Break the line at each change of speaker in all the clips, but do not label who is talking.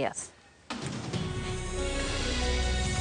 Yes.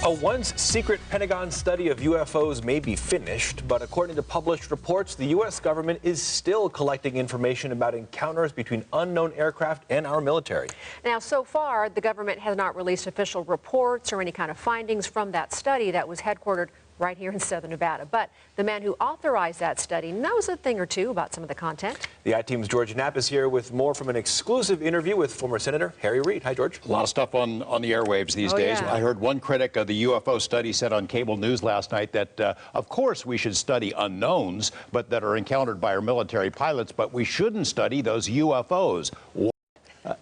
A once secret Pentagon study of UFOs may be finished, but according to published reports, the U.S. government is still collecting information about encounters between unknown aircraft and our military.
Now, so far, the government has not released official reports or any kind of findings from that study that was headquartered right here in southern Nevada. But the man who authorized that study knows a thing or two about some of the content.
The I-Team's George Knapp is here with more from an exclusive interview with former Senator Harry Reid. Hi, George.
A lot of stuff on the airwaves these days.
Yeah.
I heard one critic of the UFO study said on cable news last night that, of course, we should study unknowns, but that are encountered by our military pilots, but we shouldn't study those UFOs.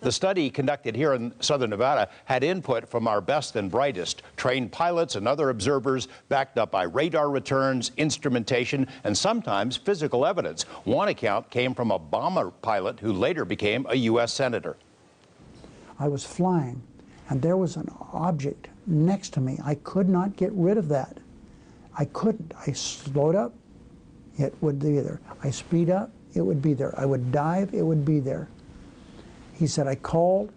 The study conducted here in southern Nevada had input from our best and brightest, trained pilots and other observers, backed up by radar returns, instrumentation, and sometimes physical evidence. One account came from a bomber pilot who later became a U.S. Senator.
I was flying, and there was an object next to me. I could not get rid of that. I couldn't. I slowed up, it would be there. I speed up, it would be there. I would dive, it would be there. He said, I called,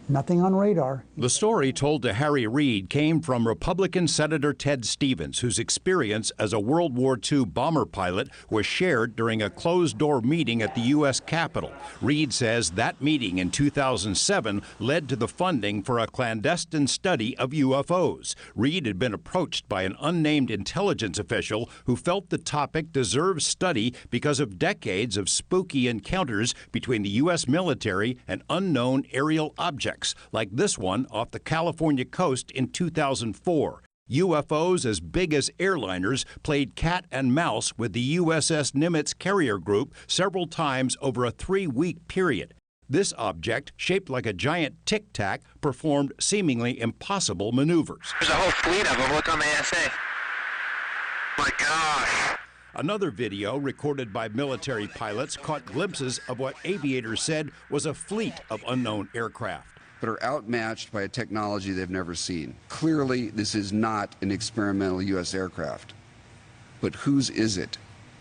nothing on radar.
The story told to Harry Reid came from Republican Senator Ted Stevens, whose experience as a World War II bomber pilot was shared during a closed-door meeting at the U.S. Capitol. Reid says that meeting in 2007 led to the funding for a clandestine study of UFOs. Reid had been approached by an unnamed intelligence official who felt the topic deserved study because of decades of spooky encounters between the U.S. military and unknown aerial objects, like this one off the California coast in 2004. UFOs as big as airliners played cat and mouse with the USS Nimitz carrier group several times over a 3-week period. This object, shaped like a giant tic-tac, performed seemingly impossible maneuvers.
There's a whole fleet of them. Look on the ASA. My gosh.
Another video recorded by military pilots caught glimpses of what aviators said was a fleet of unknown aircraft.
But are outmatched by a technology they've never seen. Clearly, this is not an experimental U.S. aircraft. But whose is it?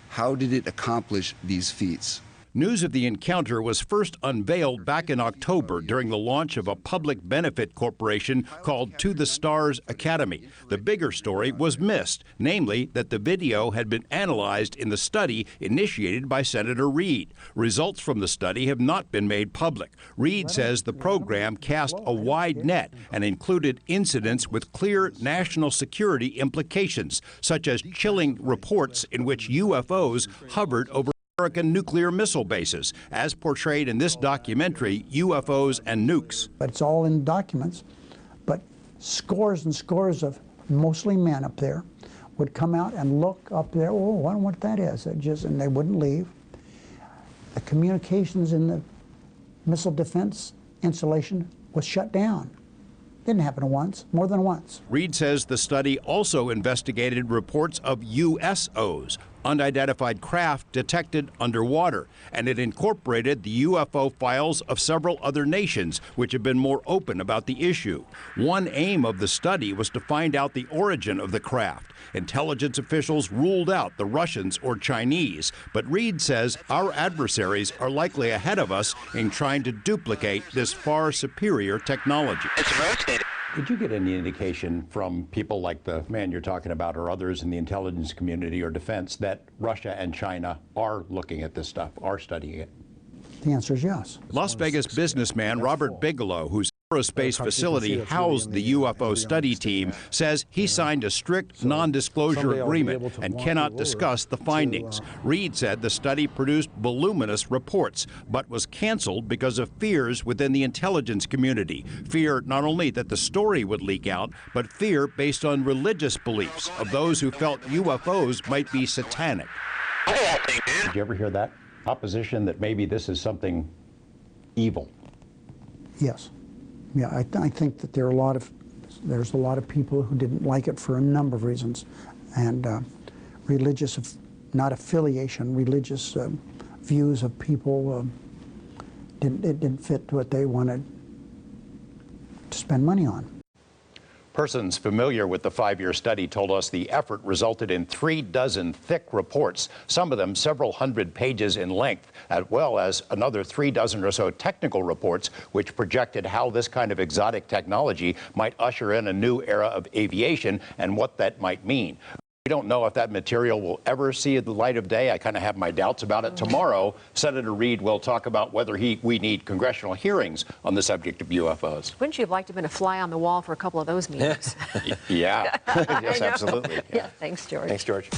How did it accomplish these feats?
News of the encounter was first unveiled back in October during the launch of a public benefit corporation called To the Stars Academy. The bigger story was missed, namely that the video had been analyzed in the study initiated by Senator Reid. Results from the study have not been made public. Reid says the program cast a wide net and included incidents with clear national security implications, such as chilling reports in which UFOs hovered over American nuclear missile bases, as portrayed in this documentary, UFOs and Nukes.
But it's all in documents. But scores and scores of mostly men up there would come out and look up there. Oh, I don't know what that is. And they wouldn't leave. The communications in the missile defense installation was shut down. Didn't happen once, more than once.
Reid says the study also investigated reports of USOs, unidentified craft detected underwater, and it incorporated the UFO files of several other nations, which have been more open about the issue. One aim of the study was to find out the origin of the craft. Intelligence officials ruled out the Russians or Chinese, but Reid says our adversaries are likely ahead of us in trying to duplicate this far superior technology.
It's rotating.
Did you get any indication from people like the man you're talking about or others in the intelligence community or defense that Russia and China are looking at this stuff, are studying it?
The answer is yes.
Las Vegas businessman Robert Bigelow, whose aerospace facility housed the UFO study team, says he signed a strict non-disclosure agreement and cannot discuss the findings. Reid said the study produced voluminous reports, but was canceled because of fears within the intelligence community. Fear not only that the story would leak out, but fear based on religious beliefs of those who felt UFOs might be satanic.
Did you ever hear that opposition that maybe this is something evil?
Yes. Yeah, I think that there's a lot of people who didn't like it for a number of reasons, and religious, not affiliation, religious views of people it didn't fit what they wanted to spend money on.
Persons familiar with the 5-year study told us the effort resulted in 36 thick reports, some of them several hundred pages in length, as well as another 36 or so technical reports, which projected how this kind of exotic technology might usher in a new era of aviation and what that might mean. We don't know if that material will ever see the light of day. I kind of have my doubts about it. Tomorrow, Senator Reid will talk about whether we need congressional hearings on the subject of UFOs.
Wouldn't you have liked to have been a fly on the wall for a couple of those meetings?
Yeah, yes, absolutely.
Yeah, thanks, George.
Thanks, George.